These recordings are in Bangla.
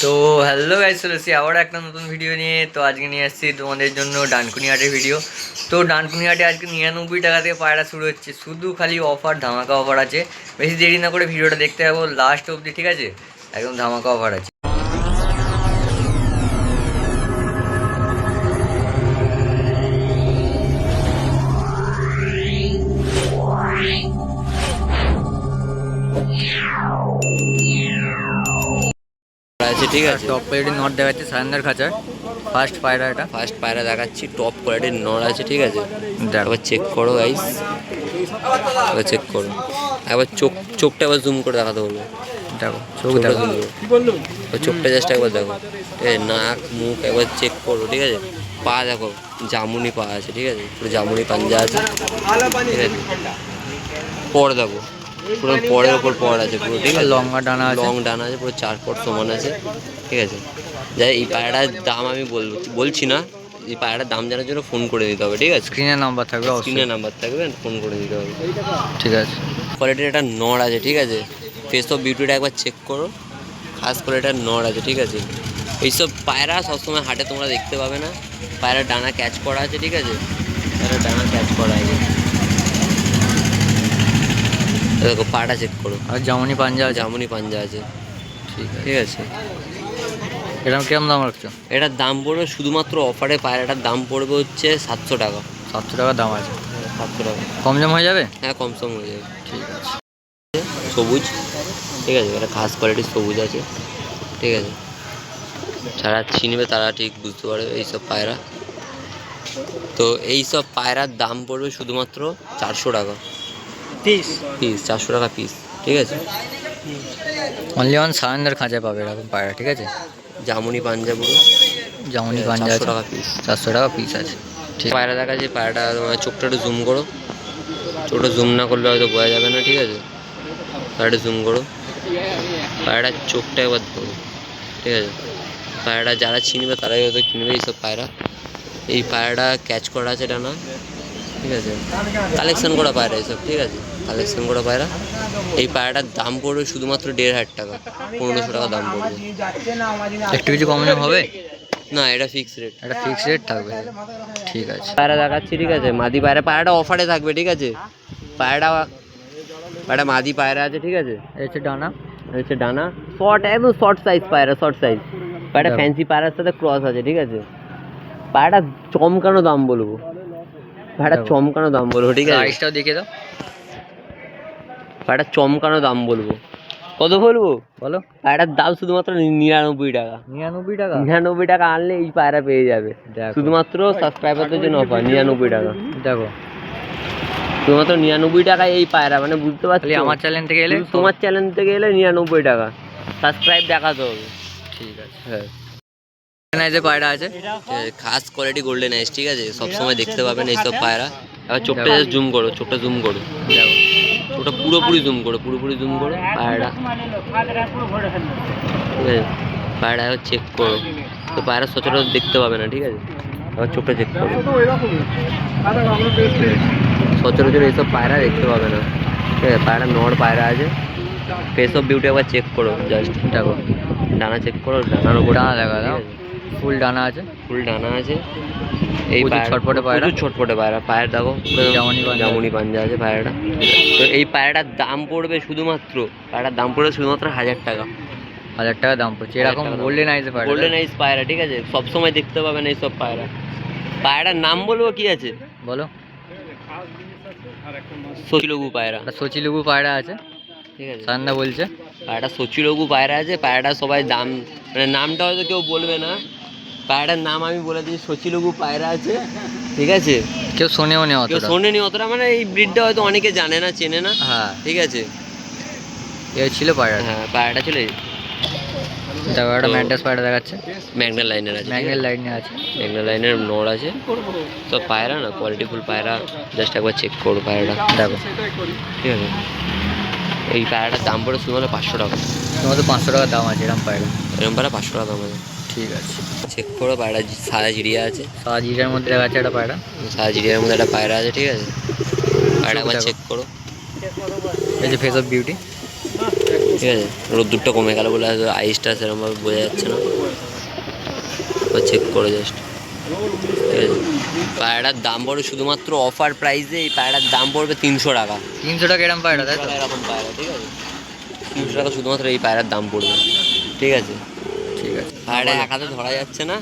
তো হ্যালো গাইস, চলে এসেছি আবার একটা নতুন ভিডিও নিয়ে। তো আজকে নিয়ে আসছি তোমাদের জন্য ডানকুনি হাটের ভিডিও। তো ডানকুনি হাটে আজকে 99 টাকা থেকে পায়রা শুরু হচ্ছে, শুধু খালি অফার, ধামাকা অফার আছে। বেশি দেরি না করে ভিডিওটা দেখতে যাবো লাস্ট অবধি, ঠিক আছে? একদম ধামাকা অফার আছে। আছে ঠিক আছে। টপ কোয়ালিটির নট দেখাচ্ছে সারেন্দার খাঁচার ফার্স্ট পায়রা, এটা ফার্স্ট পায়রা দেখাচ্ছি, টপ কোয়ালিটির নড় আছে ঠিক আছে। দেখো, একবার চেক করো গাইস, একবার চেক করো, একবার চোখটা একবার জুম করে দেখাতে বলবো। দেখো চোখ চোখটা দেখো, জুম করো, চোখটা জাস্ট একবার দেখো, ঠিক আছে। নাক মুখ একবার চেক করো, ঠিক আছে। পা দেখো, জামুনি পা আছে ঠিক আছে, পুরো জামুনি পাঞ্জা আছে, ঠিক আছে। পর দেখো, পুরো পরের ওপর পর আছে পুরো, ঠিক আছে। লম্বা ডানা আছে, লং ডানা আছে, পুরো 4 পট সমান আছে, ঠিক আছে। যাই এই পায়রাটার দাম আমি বলছি না, এই পায়রাটার দাম জানার জন্য ফোন করে দিতে হবে, ঠিক আছে। স্ক্রিনে নাম্বার থাকবে, স্ক্রিনে নাম্বার থাকবে, ফোন করে দিতে হবে, ঠিক আছে। কোয়ালিটির একটা নড় আছে ঠিক আছে। ফেস অফ বিউটিটা একবার চেক করো, খাস কোয়ালিটির নড় আছে ঠিক আছে। এইসব পায়রা সবসময় হাটে তোমরা দেখতে পাবে না। পায়রার ডানা ক্যাচ করা আছে ঠিক আছে, পায়রার ডানা ক্যাচ করা আছে। দেখো পাটা চেক করো, আর জামুনি পাঞ্জা আছে, জামুনি পাঞ্জা আছে, ঠিক আছে। এরকম কিরম দাম রাখছো? এটার দাম পড়বে শুধুমাত্র অফারে, পায়রাটার দাম পড়বে হচ্ছে 700 টাকা। 700 টাকা দাম আছে, 700 টাকা। কম জম হয়ে যাবে? হ্যাঁ, কম সম হয়ে যাবে। ঠিক আছে। সবুজ, ঠিক আছে, এটা খাস কোয়ালিটির সবুজ আছে, ঠিক আছে। যারা চিনবে তারা ঠিক বুঝতে পারবে এইসব পায়রা। তো এইসব পায়রার দাম পড়বে শুধুমাত্র 400 টাকা পিস, 400 টাকা পিস, ঠিক আছে। অনলি অন সারেন্দার খাঁচায় পাবে এরকম পায়রা, ঠিক আছে। জামুনি পাঞ্জা পুরো, জামুনি পাঞ্জা 400 আছে, টাকা পিস, 400 টাকা পিস আছে, ঠিক। পায়রা দেখা যায়। পায়রাটা তোমার চোখটা একটু জুম করো, চোখটা জুম না করলে হয়তো বোঝা যাবে না, ঠিক আছে। পায়রাটা জুম করো, পায়রাটার চোখটা একবার ধরো, ঠিক আছে। পায়রাটা যারা চিনবে তারাই হয়তো কিনবে এইসব পায়রা। এই পায়রাটা ক্যাচ করা আছে ডানা, ঠিক আছে। কালেকশন করা পায়রা এইসব, ঠিক আছে, কালেকশন করা পায়রা। এই পায়রাটার দাম পড়বে শুধুমাত্র 1,500 টাকা, 1500 টাকা দাম পড়বে। একটু কিছু কম দাম হবে না, এটা ফিক্স রেট, এটা ফিক্স রেট থাকবে, ঠিক আছে। পায়রা দেখাচ্ছি, ঠিক আছে। মাদি পায়রা, পায়রাটা অফারে থাকবে, ঠিক আছে। পায়রাটা মাদি পায়রা আছে, ঠিক আছে। এই হচ্ছে ডানা, হচ্ছে ডানা, শর্ট, একদম শর্ট সাইজ পায়রা, শর্ট সাইজ পায়রা। দেখো। ফ্যান্সি পায়রার সাথে ক্রস আছে, ঠিক আছে। পায়রাটা চমকানো দাম বলবো, পায়রাটা দেখো। চমকানো দাম বলবো, ঠিক আছে। প্রাইসটাও দেখিয়ে দাও, পায়রাটা চমকানো দাম বলবো। কত বলবো বলো? পায়রাটার দাম শুধুমাত্র 99 টাকা। 99 টাকা? 99 টাকা আনলে এই পায়রা পেয়ে যাবে, দেখো। শুধুমাত্র সাবস্ক্রাইবারদের জন্য অফার, 99 টাকা। দেখো, শুধুমাত্র 99 টাকায় এই পায়রা, মানে বুঝতে পারছি। আমার চ্যানেল থেকে এলে, তোমার চ্যানেল থেকে এলে 99 টাকা, সাবস্ক্রাইব দেখাতে হবে, ঠিক আছে। হ্যাঁ। যে পায়রা আছে, খাস কোয়ালিটি গোল্ডেন আইস, ঠিক আছে, সবসময় দেখতে পাবেন এইসব পায়রা। এবার চোখটা জাস্ট জুম করো, চোখটা জুম করো, দেখো চোখটা পুরোপুরি জুম করো, পুরোপুরি জুম করো পায়রা, ঠিক আছে। পায়রা এবার চেক করো, তো পায়রা সচরাচর দেখতে পাবে না, ঠিক আছে। এবার চোখটা চেক করো, সচরাচর এইসব পায়রা দেখতে পাবে না, ঠিক আছে। পায়রা নড় পায়রা আছে। ফেস অফ বিউটি একবার চেক করো, জাস্ট দেখো, ডানা চেক করো, ডানার উপর ডানা দেখা দাও, ফুল ডানা আছে, ফুল ডানা আছে। এই প্রচুর ছটফটে পায়রা, প্রচুর ছটফটে পায়রা, পায়ের দেখো জামুনি পাঞ্জা আছে পায়রাটা। তো এই পায়রাটার দাম পড়বে শুধুমাত্র, পায়রাটার দাম পড়বে শুধুমাত্র 1000 টাকা, 1000 টাকা দাম পড়ছে। এরকম গোল্ডেন আইসে পায়রা, গোল্ডেন আইস পায়রা, ঠিক আছে, সবসময় দেখতে পাবেন এইসব পায়রা। পায়রার নাম বলবো কি আছে বলো? সচিলঘু পায়রা, সচিলঘু পায়রা আছে, ঠিক আছে। সান্দা বলছে পায়রাটা সচিলঘু পায়রা আছে। পায়রাটা সবাই দাম, মানে নামটা হয়তো কেউ বলবে না, পায়রাটার নাম আমি বলে দিই, সচিলঘু পায়রা আছে, ঠিক আছে। কেউ শোনেও নি, কেউ শোনেনি অতটা, মানে এই ব্রিডটা হয়তো অনেকে জানে না, চেনে না, হ্যাঁ, ঠিক আছে। এই ছিল পায়রা, হ্যাঁ, পায়রাটা ছিল। দেখো একটা ম্যাড্রাস পায়রা দেখাচ্ছে, ম্যাগনা লাইনের আছে, ম্যাগনেট লাইনে আছে, ম্যাগনা লাইনের নড় আছে। তো পায়রা না, কোয়ালিটিফুল পায়রা, জাস্ট একবার চেক করো পায়রাটা, দেখো, ঠিক আছে। এই পায়রাটার দাম পড়ে শুধুমাত্র 500 টাকা, তোমাদের 500 টাকা দাম আছে এরকম পায়রা, এরকম পায়রা 500 টাকা দাম আছে, ঠিক আছে। চেক করো। পায়রা সাদা জিরিয়া আছে, সাদা জিরার মধ্যে দেখাচ্ছে একটা পায়রা, সাদা জিরিয়ার মধ্যে একটা পায়রা আছে, ঠিক আছে। পায়রা একবার চেক করো, এই যে ফেস অফ বিউটি, ঠিক আছে, রোদ্দুরটা কমে গেল বলে হয়তো আইসটা সেরকমভাবে বোঝা যাচ্ছে না, চেক করে জাস্ট। ঠিক আছে, পায়রাটার দাম পড়বে শুধুমাত্র অফার প্রাইসে, এই পায়রাটার দাম পড়বে 300 টাকা। 300 টাকা এরকম পায়রা, তাই তো? এরকম পায়রা, ঠিক আছে, 300 টাকা শুধুমাত্র এই পায়রার দাম পড়বে। ঠিক আছে, ঠিক আছে। পায়রাটা এক হাতে ধরা যাচ্ছে না,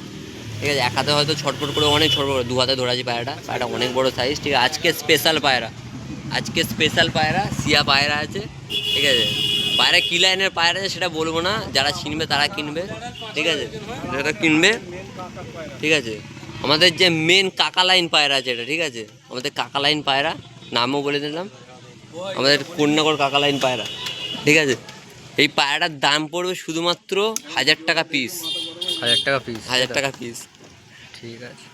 ঠিক আছে, এক হাতে হয়তো ছটফট করে অনেক ছটফট করে, 2 হাতে ধরাছি পায়রাটা। পায়রাটা অনেক বড় সাইজ। ঠিক আছে, আজকে স্পেশাল পায়রা, আজকে স্পেশাল পায়রা, সিয়া পায়রা আছে। ঠিক আছে, পায়রা কী লাইনের পায়রা আছে সেটা বলবো না, যারা চিনবে তারা কিনবে। ঠিক আছে, যারা কিনবে, ঠিক আছে। আমাদের যে মেন কাকা লাইন পায়রা আছে এটা, ঠিক আছে, আমাদের কাকা লাইন পায়রা, নামও বলে দিলাম, আমাদের কন্যাগর কাকা লাইন পায়রা। ঠিক আছে, এই পায়রাটার দাম পড়বে শুধুমাত্র 1000 টাকা পিস। 1000 টাকা পিস? 1000 টাকা পিস। ঠিক আছে।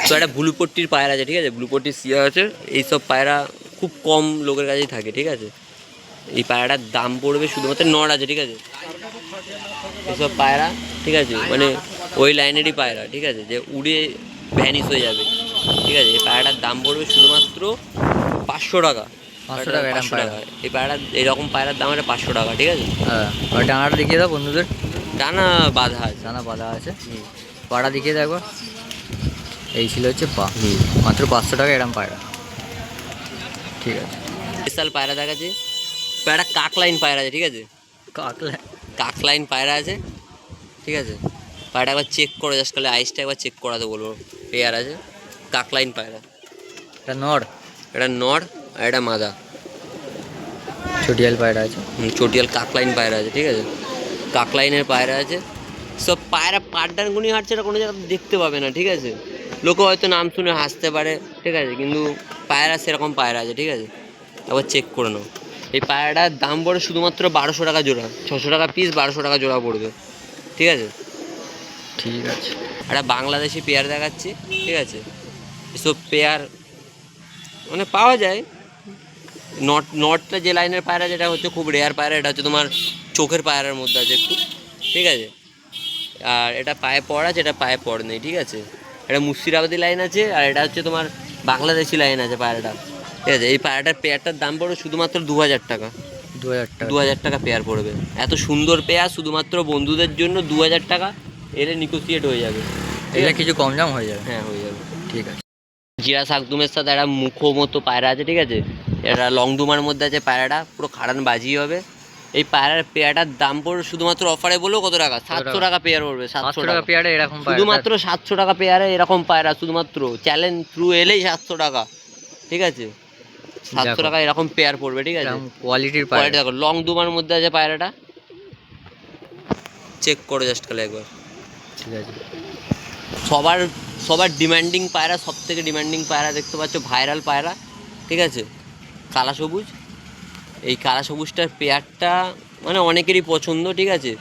তো একটা ব্লুপট্টির পায়রা আছে, ঠিক আছে, ব্লুপট্টির সিয়া আছে। এইসব পায়রা খুব কম লোকের কাছেই থাকে। ঠিক আছে, এই পায়রাটার দাম পড়বে শুধুমাত্র নড় আছে। ঠিক আছে, এইসব পায়রা, ঠিক আছে, মানে ওই লাইনেরই পায়রা। ঠিক আছে, যে উড়ে ভ্যানিশ হয়ে যাবে। ঠিক আছে, এই পায়রাটার দাম পড়বে শুধুমাত্র 500 টাকা। 500 টাকা এরকম 500 পায়রা? টাকা এই পায়রা, এইরকম পায়রার দাম একটা 500 টাকা। ঠিক আছে, হ্যাঁ, ওই ডানাটা দেখিয়ে দাও বন্ধুদের। ডানা বাঁধা আছে। ডানা বাঁধা আছে। পাড়া দেখিয়ে দাও একবার। এই ছিল হচ্ছে পা। হুম, মাত্র 500 টাকা এরকম পায়রা। ঠিক আছে। স্পেশাল পায়রা দেখাচ্ছি, পায়রা কাকলাইন পায়রা আছে। ঠিক আছে, কাকলা? কাকলাইন পায়রা আছে। ঠিক আছে, পায়রাটা একবার চেক করে জাস্ট, খালি আইসটা একবার চেক করাতে বলবো। পেয়ার আছে, কাকলাইন পায়রা। এটা নড়? এটা নড় আর এটা মাদা। চটিয়াল পায়রা আছে। চটিয়াল কাকলাইন পায়রা আছে। ঠিক আছে, কাকলাইনের পায়রা আছে। সব পায়রা পাড্ডানগুনি হাঁটছে, এটা কোনো জায়গায় দেখতে পাবে না। ঠিক আছে, লোকে হয়তো নাম শুনে হাসতে পারে। ঠিক আছে, কিন্তু পায়রা সেরকম পায়রা আছে। ঠিক আছে, একবার চেক করে নাও। এই পায়রাটার দাম পড়ে শুধুমাত্র 1200 টাকা জোড়া। 600 টাকা পিস, 1200 টাকা জোড়া পড়বে। ঠিক আছে, ঠিক আছে। একটা বাংলাদেশি পেয়ার দেখাচ্ছি। ঠিক আছে, এসব পেয়ার মানে পাওয়া যায়। নটটা যে লাইনের পায়রা, যেটা হচ্ছে খুব রেয়ার পায়রা, এটা হচ্ছে তোমার চোখের পায়রার মধ্যে আছে একটু। ঠিক আছে, আর এটা পায়ে পড় আছে, এটা পায়ে পড় নেই। ঠিক আছে, এটা মুর্শিদাবাদি লাইন আছে, আর এটা হচ্ছে তোমার বাংলাদেশি লাইন আছে পায়রাটা। ঠিক আছে, এই পায়রাটার পেয়ারটার দাম পড়বে শুধুমাত্র 2000 টাকা। 2000 টাকা? 2000 টাকা পেয়ার পড়বে। এত সুন্দর পেয়ার শুধুমাত্র বন্ধুদের জন্য 2000 টাকা এলে নিগোসিয়েট হয়ে যাবে। এটা কিছু কম দাম হয়ে যাবে? হ্যাঁ, হয়ে যাবে। ঠিক আছে। জিরা শাকদুমের সাথে একটা মুখো মতো পায়রা আছে। ঠিক আছে, এটা লংদুমার মধ্যে আছে পায়রাটা, পুরো খাড়ান বাজি হবে। এই পায়রার পেয়ারটার দাম পড়বে শুধুমাত্র অফারে বলো কত টাকা? 700 টাকা পেয়ার পড়বে। 700 টাকা পেয়ারে এরকম পায়রা? শুধুমাত্র 700 টাকা পেয়ারে এরকম পায়রা, শুধুমাত্র চ্যালেঞ্জ থ্রু এলেই 700 টাকা। ঠিক আছে, 700 টাকা এরকম পেয়ার পড়বে। ঠিক আছে, কোয়ালিটির কোয়ালিটি পায়রা। দেখো, লংদুমার মধ্যে আছে পায়রাটা, চেক করে জাস্ট খালি একবার। ঠিক আছে। সবার ডিমান্ডিং পায়রা, সব থেকে ডিমান্ডিং পায়রা দেখতে পাচ্ছ, ভাইরাল পায়রা। ঠিক আছে, কালা সবুজ। এই কালা সবুজটার পেয়ারটা মানে অনেকেরই পছন্দ। ঠিক আছে,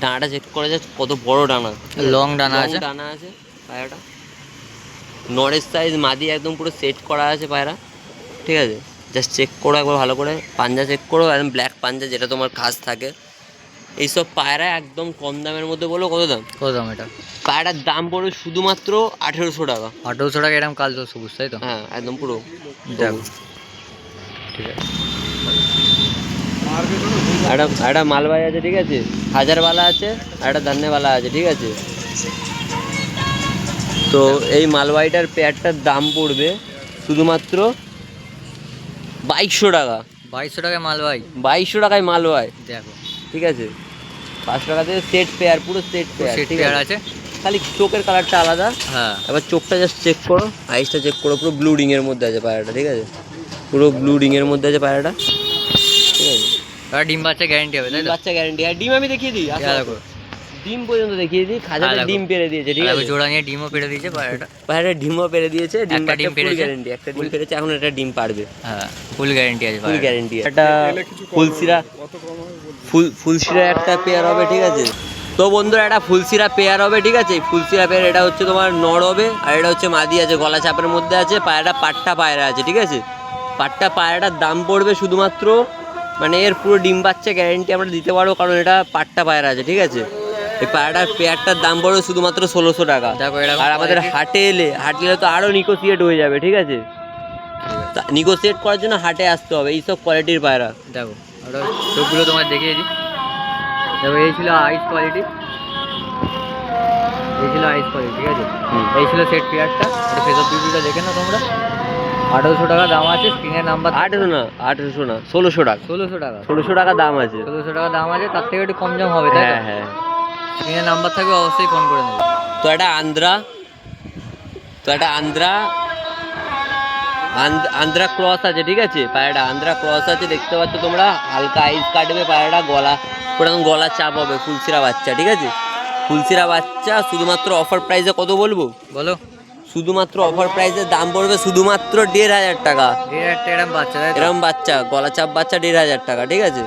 ডানাটা চেক করা যাচ্ছে, কত বড় ডানা, লং ডানা আছে। ডানা আছে পায়রাটা। নরের সাইজ, মাদি একদম পুরো সেট করা আছে পায়রা। ঠিক আছে, জাস্ট চেক করো একবার ভালো করে, পাঞ্জা চেক করো, একদম ব্ল্যাক পাঞ্জা, যেটা তোমার খাস থাকে। এইসব পায়রা একদম কম দামের মধ্যে। বলো কত দাম? কত দাম এটা? পায়রার দাম পড়বে শুধুমাত্র 1800 টাকা। 1800 টাকা এরকম কাল তো সবুজ, তাই তো? হ্যাঁ, একদম পুরো দেখো। ঠিক আছে। একটা মালবাই আছে। ঠিক আছে, হাজারওয়ালা আছে, আর একটা ধান্যওয়ালা আছে। ঠিক আছে, তো এই মালবাইটার পেয়ারটার দাম পড়বে শুধুমাত্র 2200 টাকা। 2200 টাকায় মালবাই? 2200 টাকায় মালবাই। দেখো। ঠিক আছে, 500 টাকা দিয়ে সেট পেয়ার, পুরো সেট পেয়ার। সেট ঠিক পেয়ার আছে। খালি চোখের কালারটা আলাদা। হ্যাঁ। এবার চোখটা জাস্ট চেক করো, আইসটা চেক করো, পুরো ব্লু রিংয়ের মধ্যে আছে পায়রাটা। ঠিক আছে, পুরো ব্লু রিংয়ের মধ্যে আছে পায়রাটা। ঠিক আছে, আর ডিম বাচ্চা গ্যারান্টি হবে, তাই তো? বাচ্চা গ্যারান্টি। আর ডিম আমি দেখিয়ে দিই, দেখো ডিম পর্যন্ত দেখিয়ে দিই। খাজাতে ডিম পেরে দিয়েছে। ঠিক আছে, জোড়া নিয়ে ডিমও পেড়ে দিয়েছে পায়রাটা। পায়রাটা ডিমও পেরে দিয়েছে। ডিম একটা ডিম পেড়েছে। গ্যারান্টি, একটা ডিম পেরেছে, এখন একটা ডিম পারবে। হ্যাঁ, ফুল গ্যারান্টি আছে। Full guarantee. একটা ফুলশিরা একটা পেয়ার হবে। ঠিক আছে, তো বন্ধুরা একটা ফুলশিরা পেয়ার হবে। ঠিক আছে, ফুলশিরা পেয়ার, এটা হচ্ছে তোমার নড় হবে, আর এটা হচ্ছে মাদি আছে, গলা চাপের মধ্যে আছে। পায়রাটা পাট্টা পায়রা আছে। ঠিক আছে, পাট্টা পায়রাটার দাম পড়বে শুধুমাত্র, মানে এর পুরো ডিম বাচ্চা গ্যারান্টি আমরা দিতে পারবো, কারণ এটা পাট্টা পায়রা আছে। ঠিক আছে, এই পায়রাটার পেয়ারটার দাম পড়বে শুধুমাত্র 1600 টাকা। দেখো, আর আমাদের হাটে এলে তো আরও নিগোসিয়েট হয়ে যাবে। ঠিক আছে। ঠিক আছে। নিগোসিয়েট করার জন্য হাটে আসতে হবে এইসব কোয়ালিটির পায়রা। দেখো ওটা চোখগুলো তোমার দেখিয়ে দিই। দেখো এই ছিল আইস কোয়ালিটি, এই ছিল আইস কোয়ালিটি, ঠিক আছে। এই ছিল সেট পেয়ারটা। এটা ফেস অফ বিউটিটা দেখে না তোমরা, 1800 টাকা দাম আছে। স্ক্রিনের নাম্বার 1800 না 1600 টাকা, 1600 টাকা, 1600 টাকা দাম আছে। 1600 টাকা দাম আছে, তার থেকে একটু কম দাম হবে, তাই তো? হ্যাঁ হ্যাঁ। স্ক্রিনের নাম্বার থাকবে, অবশ্যই ফোন করে নেবে। তো এটা আন্দ্রা ক্রস আছে, ঠিক আছে। পায়রাটা আন্দ্রা ক্রস আছে, দেখতে পাচ্ছ তোমরা। হালকা আইস কাটবে পায়রাটা, গলা পুরো গলা চাপ হবে, ফুলসিরা বাচ্চা, ঠিক আছে। ফুলসিরা বাচ্চা, শুধুমাত্র অফার প্রাইসে কত বলবো বলো? শুধুমাত্র অফার প্রাইসের দাম পড়বে শুধুমাত্র 1500 টাকা। 1500 টাকা এরকম বাচ্চা, তাই তো? এরকম বাচ্চা গলা চাপ বাচ্চা 1500 টাকা, ঠিক আছে।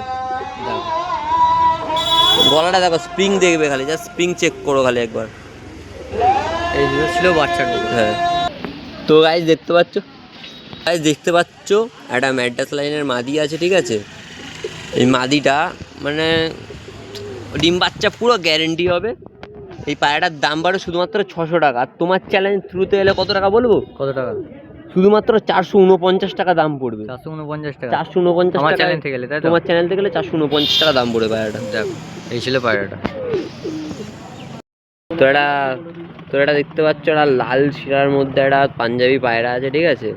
গলাটা দেখো, স্প্রিং দেখবে খালি, জাস্ট স্প্রিং চেক করো খালি একবার। এই ছিল বাচ্চাটা। হ্যাঁ। তো গাইস দেখতে পাচ্ছ একটা ম্যাড্রাস লাইনের মাদি আছে, ঠিক আছে। এই মাদিটা মানে ডিম বাচ্চা পুরো গ্যারেন্টি হবে। এই পায়রাটার দাম বাড়ে শুধুমাত্র 600 টাকা। আর তোমার চ্যালেঞ্জ থ্রুতে এলে কত টাকা বলবো? কত টাকা? শুধুমাত্র 449 টাকা দাম পড়বে। 449 টাকা? 449 আমার টাকা চ্যানেল থেকে গেলে, তাই তো? তোমার চ্যানেল থেকে গেলে 449 টাকা দাম পড়বে পায়রাটা। দেখো এই ছিল পায়রাটা। তো এটা দেখতে পাচ্ছ, একটা লাল শিরার মধ্যে একটা পাঞ্জাবি পায়রা আছে, ঠিক আছে।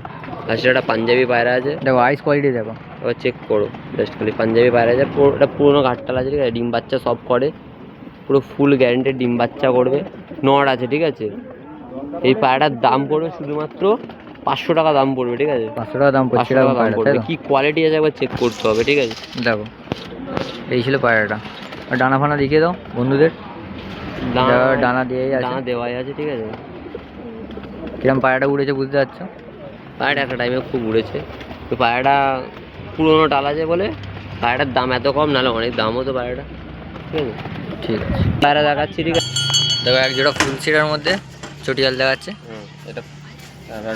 লাল শিরাটা পাঞ্জাবি পায়রা আছে। দেখো আইস কোয়ালিটি দেখো, এবার চেক করো জাস্ট খালি। পাঞ্জাবি পায়রা আছে, এটা পুরোনো ঘাটটাল আছে, ঠিক আছে। ডিম বাচ্চা সব করে, পুরো ফুল গ্যারেন্টেড ডিম বাচ্চা করবে, নড় আছে, ঠিক আছে। এই পায়রাটার দাম পড়বে শুধুমাত্র 500 টাকা দাম পড়বে, ঠিক আছে। 500 টাকা দাম পড়ছে। 500 টাকা দাম পড়বে। কি কোয়ালিটি আছে একবার চেক করতে হবে, ঠিক আছে। দেখো এই ছিল পায়রাটা। আর ডানা ফানা দেখিয়ে দাও বন্ধুদের। ডানা দিয়েই আছে, ডানা দেওয়াই আছে, ঠিক আছে। কিরম পায়রাটা উড়েছে বুঝতে পারছো? পায়রাটা একটা টাইমে খুব উড়েছে। তো পায়রাটা পুরোনো ডাল আছে বলে পায়রাটার দাম এত কম, নাহলে অনেক দাম হতো পায়রাটা, ঠিক আছে। ঠিক আছে, পায়রা দেখাচ্ছি, ঠিক আছে। দেখো এক জোড়া ফুল সিরার মধ্যে চটিয়াল দেখাচ্ছে। এটা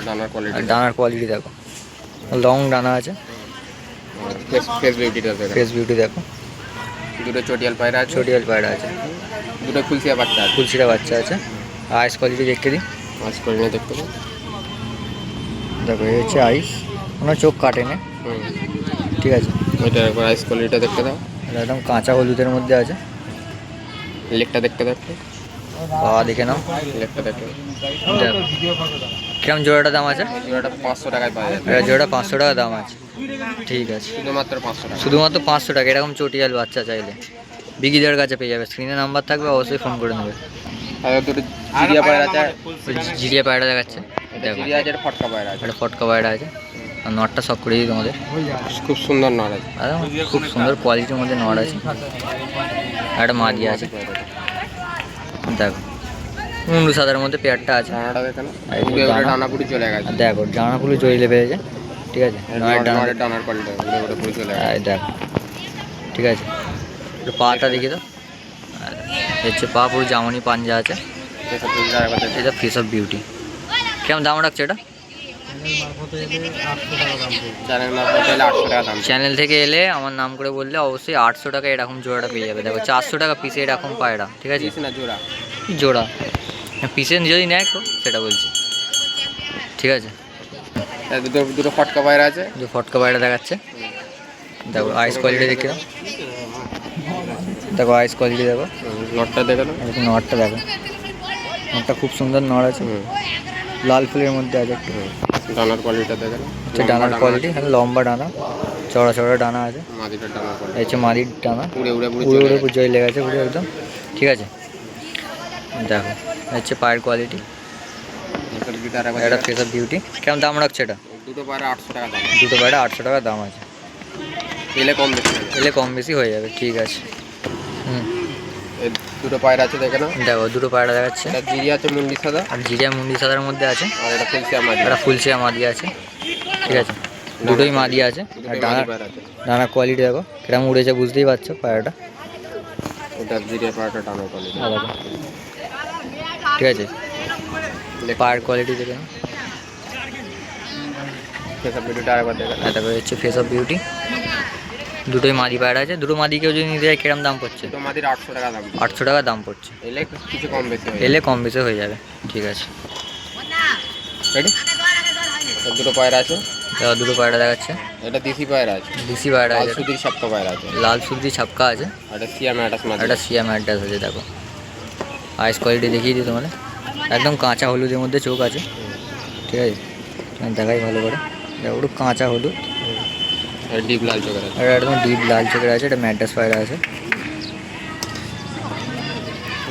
ডানার কোয়ালিটি, আর ডানার কোয়ালিটি দেখো, লং ডানা আছে। ফেস বিউটিটা দেখো, ফেস বিউটি দেখো। দুটো চটিয়াল পায়রা আছে, চটিয়াল পায়রা আছে, দুটো ফুলসিয়া বাচ্চা আছে, ফুলসিরা বাচ্চা আছে। আইস কোয়ালিটি দেখতে দিই। আইস কোয়ালিটি দেখতে পাবো। দেখো এই হচ্ছে আইস, কোনো চোখ কাটেনি, ঠিক আছে। এটা একবার আইস কোয়ালিটিটা দেখতে দাও। এটা একদম কাঁচা হলুদের মধ্যে আছে। লেগটা দেখতে দেখতে পা দেখে নাও, লেগটা দেখতে। দেখো কিরম জোড়াটা দাম আছে? জোড়াটা 500 টাকায় পাওয়া যাবে। এটা জোড়া 500 টাকা দাম আছে, ঠিক আছে। শুধুমাত্র 500 টাকা, শুধুমাত্র 500 টাকা। এরকম চটিয়াল বাচ্চা চাইলে বিকিদের কাছে পেয়ে যাবে। স্ক্রিনে নাম্বার থাকবে, অবশ্যই ফোন করে নেবে। আর দুটো জিরিয়া পায়রা আছে, জিরিয়া পায়রা দেখাচ্ছে। দেখো জিরিয়া আছে, ফটকা পায়রা আছে। একটা ফটকা পায়রা আছে। আর নটটা সব করে দিই তোমাদের। খুব সুন্দর নড় আছে, আর খুব সুন্দর কোয়ালিটির মধ্যে নট আছে। আর একটা মাদি আছে, দেখো মুন্ডু সাদার মধ্যে পেয়ারটা আছে। ডানাটা দেখে না, উড়ে উড়ে ডানা পুরি চলে গেছে। আর দেখো ডানাগুলো জড়িয়ে পেয়েছে, ঠিক আছে। ডানার কোয়ালিটি উড়ে উড়ে পুরি চলে গেছে। দেখো ঠিক আছে। একটু পাটা দেখি তো। আর হচ্ছে পা পুরো জামনি পাঞ্জা আছে। এটা ফেস অফ বিউটি। কেমন দাম রাখছে এটা? চ্যানেল থেকে এলে আমার নাম করে বললে অবশ্যই 800 টাকা এরকম জোড়াটা পেয়ে যাবে। দেখো 400 টাকা পিসে এরকম পায়রা, ঠিক আছে। জোড়া পিসে যদি নেয় তো সেটা বলছি, ঠিক আছে। দুটো ফটকা পায়রা আছে, যে ফটকা পায়রা দেখাচ্ছে। দেখো আইস কোয়ালিটি দেখে দাও। দেখো আইস কোয়ালিটি দেখো, নটটা দেখে দাও। নটটা দেখো, নটটা খুব সুন্দর নড় আছে, লাল ফুলের মধ্যে আছে একটু। ডানার কোয়ালিটিটা দেখে নাও। হচ্ছে ডানার কোয়ালিটি, লম্বা ডানা, চড়া চড়া ডানা আছে। মাদিটার ডানার কোয়ালিটি হচ্ছে মাদির ডানা, উড়ে উড়ে উড়ে উড়ে জয় লেগেছে পুরো একদম, ঠিক আছে। দেখো হচ্ছে পায়ের কোয়ালিটি। এটা ফেস অফ বিউটি। কেমন দাম রাখছে এটা? দুটো পায়রা 800 টাকা দাম। দুটো পায়রা 800 টাকা দাম আছে। এলে কম বেশি, এলে কম বেশি হয়ে যাবে, ঠিক আছে। এই দুটো পায়রা আছে দেখে নাও। দেখো দুটো পায়রা দেখাচ্ছে। এটা জিরিয়া আছে মুন্ডি সাদা, আর জিরিয়া মুন্ডি সাদার মধ্যে আছে। আর এটা ফুলসিয়া মাদি, এটা ফুলসিয়া মাদি আছে, ঠিক আছে। দুটোই মাদি আছে। আর ডানার কোয়ালিটি দেখো কিরকম উড়েছে, বুঝতেই পারছো পায়রাটা। এটা জিরিয়া পায়রাটা ডানার কোয়ালিটি দেখো, ঠিক আছে। পায়ের কোয়ালিটি দেখে নাও। ফেস অফ বিউটিটা আরেকবার দেখে নাও। এটা হচ্ছে ফেস অফ বিউটি। দুটোই মাদি পায়রা আছে। দুটো মাদি কেউ যদি নিতে যায় কিরম দাম পড়ছে? তো মাদির 800 টাকা দাম। 800 টাকা দাম পড়ছে। এলে কিছু কম বেশি হবে, এলে কম বেশি হয়ে যাবে, ঠিক আছে। রেডি। দুটো পায়রা আছে, দেখো দুটো পায়রা দেখাচ্ছে, এটা দেশি পায়রা আছে, দেশি পায়রা লাল আছে, সুতির সাপকা পায়রা আছে, লাল সুতি ছাপকা আছে, এটা সিয়াম অ্যাটাস মাছ, একটা সিয়াম অ্যাড্রেস আছে। দেখো আইস কোয়ালিটি দেখিয়ে দিই তোমাদের, একদম কাঁচা হলুদের মধ্যে চোখ আছে, ঠিক আছে, দেখাই ভালো করে। দেখো একটু কাঁচা হলুদ, ডিপ লাল চোখের আছে, এটা একদম ডিপ লাল চোখের আছে, এটা ম্যাড্রাস পায়রা আছে।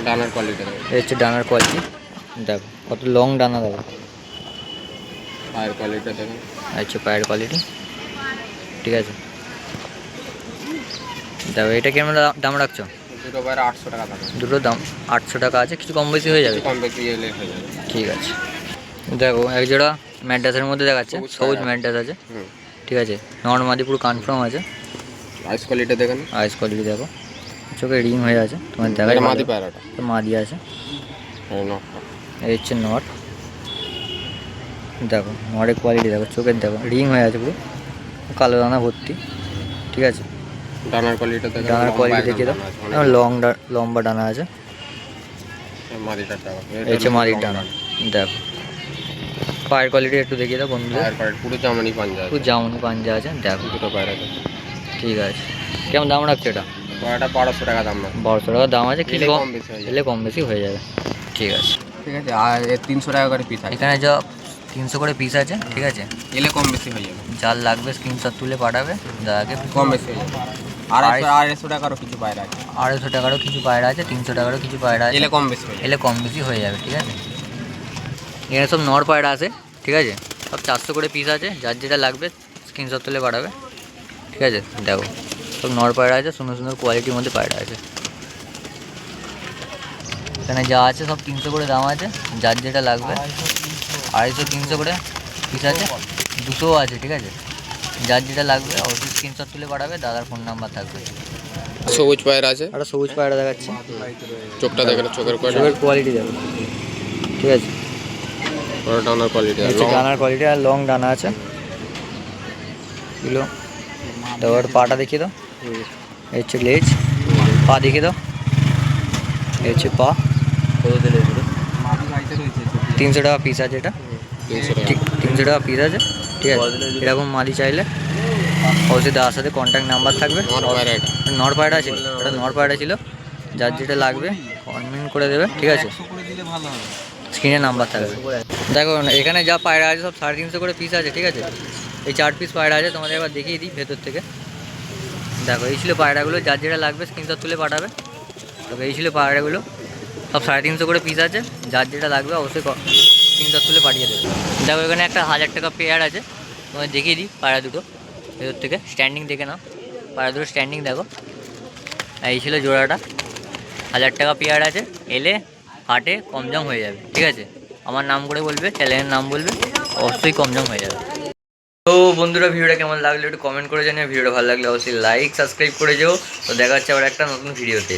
ডানার কোয়ালিটি দেখো, এই হচ্ছে ডানার কোয়ালিটি, দেখো কত লং ডানা, দেখো পায়ের কোয়ালিটি দেখো, এই হচ্ছে পায়ের কোয়ালিটি, ঠিক আছে। দেখো এটা কেমন দাম রাখছো? দুটো পায়রা 800 টাকা থাকে, দুটো দাম 800 টাকা আছে, কিছু কম বেশি হয়ে যাবে, কম বেশি এলে হয়ে যাবে। ঠিক আছে। দেখো এক জোড়া ম্যাড্রাসের মধ্যে দেখাচ্ছে, সবুজ সবুজ পায়রা। ম্যাড্রাস আছে, হুম, ঠিক আছে, নর্মাদি পুরো কনফার্ম আছে। আইস কোয়ালিটি দেখেন, আইস কোয়ালিটি দেখো, চোখে রিং হয়ে আছে, তোমার দেখাই এটা ভালো। মাদি পায়রাটা, তো মাদি আছে, এই নটটা, এই হচ্ছে নট, দেখো নটের কোয়ালিটি দেখো, চোখের দেখো রিং হয়ে আছে পুরো, কালো দানা ভর্তি, ঠিক আছে। ডানার কোয়ালিটি দেখেন, ডানার লম্বা কোয়ালিটি একদম দেখিয়ে দাও, ডানা আছে, অনেক লং লম্বা ডানা আছে, মাদিটার টাকা, এই হচ্ছে মাদির ডানা। দেখো পায়ের কোয়ালিটি একটু দেখিয়ে দাও বন্ধুদের, পায়ের কোয়ালিটি পুরো জামানি পাঞ্জা আছে, পুরো জামুনি পাঞ্জা আছে, দেখো দুটো পায়রা আছে, ঠিক আছে। কেমন দাম রাখছে এটা? পায়রাটা 1200 টাকা দাম না, 1200 টাকা দাম আছে, কিছু এলে কম কম বেশি হয়ে যাবে। এলে কম বেশি হয়ে যাবে, ঠিক আছে। ঠিক আছে, আর 300 টাকা করে পিস আছে, এখানে যা 300 করে পিস আছে, ঠিক আছে, এলে কম বেশি হয়ে যাবে, যার লাগবে স্ক্রিনশট তুলে পাঠাবে, দাদাকে কম বেশি হয়ে যাবে। 250 টাকারও কিছু পায়রা আছে, 250 টাকারও কিছু পায়রা আছে, 300 টাকারও কিছু পায়রা আছে, এলে কম বেশি হয়ে যাবে। এলে কম বেশি হয়ে যাবে, ঠিক আছে। এখানে সব নর পায়রা আছে, ঠিক আছে, সব 400 করে পিস আছে, যার যেটা লাগবে স্ক্রিনশট তুলে পাঠাবে, ঠিক আছে। দেখো সব নর পায়রা আছে, সুন্দর সুন্দর কোয়ালিটির মধ্যে পায়রা আছে। এখানে যা আছে সব 300 করে দাম আছে, যার যেটা লাগবে 250 300 করে পিস আছে, 200 আছে, ঠিক আছে, যার যেটা লাগবে অবশ্যই স্ক্রিনশট তুলে পাঠাবে, দাদার ফোন নাম্বার থাকবে। সবুজ পায়রা আছে, একটা সবুজ পায়রা দেখাচ্ছি, চোখটা দেখেন, চোখের চোখের কোয়ালিটি দেখো, ঠিক আছে, ডানার কোয়ালিটি হচ্ছে ডানার কোয়ালিটি আর লং ডানা আছে এগুলো। তারপর পাটা দেখিয়ে দাও, এই হচ্ছে লেজ, পা দেখিয়ে দাও, এই হচ্ছে পা, 300 টাকা পিস আছে এটা, 300 টাকা, ঠিক 300 টাকা পিস আছে, ঠিক আছে। এরকম মাদি চাইলে অবশ্যই দাদার সাথে কন্ট্যাক্ট নাম্বার থাকবে। নর পায়রা এটা, নর পায়রা ছিল, এটা নর পায়রা ছিল, যার যেটা লাগবে কনভেন্ট করে দেবে, ঠিক আছে, স্ক্রিনে নাম্বার থাকবে। দেখো এখানে যা পায়রা আছে সব 350 করে পিস আছে, ঠিক আছে, এই 4 পিস পায়রা আছে, তোমাদের একবার দেখিয়ে দিই ভেতর থেকে। দেখো এই ছিল পায়রাগুলো, যার যেটা লাগবে স্ক্রিনশট তুলে পাঠাবে। দেখো এই ছিল পায়রাগুলো, সব 350 করে পিস আছে, যার যেটা লাগবে অবশ্যই স্ক্রিনশট তুলে পাঠিয়ে দেবে। দেখো এখানে একটা 1000 টাকা পেয়ার আছে, তোমায় দেখিয়ে দিই পায়রা দুটো ভেতর থেকে, স্ট্যান্ডিং দেখে নাও, পায়রা দুটো স্ট্যান্ডিং দেখো। এই ছিল জোড়াটা, 1000 টাকা পেয়ার আছে, এলে হাটে কম জম হয়ে যাবে, ঠিক আছে। আমার নাম করে বলবে, চ্যানেলের নাম বলবে, অবশ্যই কম জম হয়ে যাবে। তো বন্ধুরা ভিডিওটা কেমন লাগলো একটু কমেন্ট করে জানিও, ভিডিওটা ভালো লাগলে অবশ্যই লাইক সাবস্ক্রাইব করে যেও। তো দেখা হচ্ছে আবার একটা নতুন ভিডিওতে।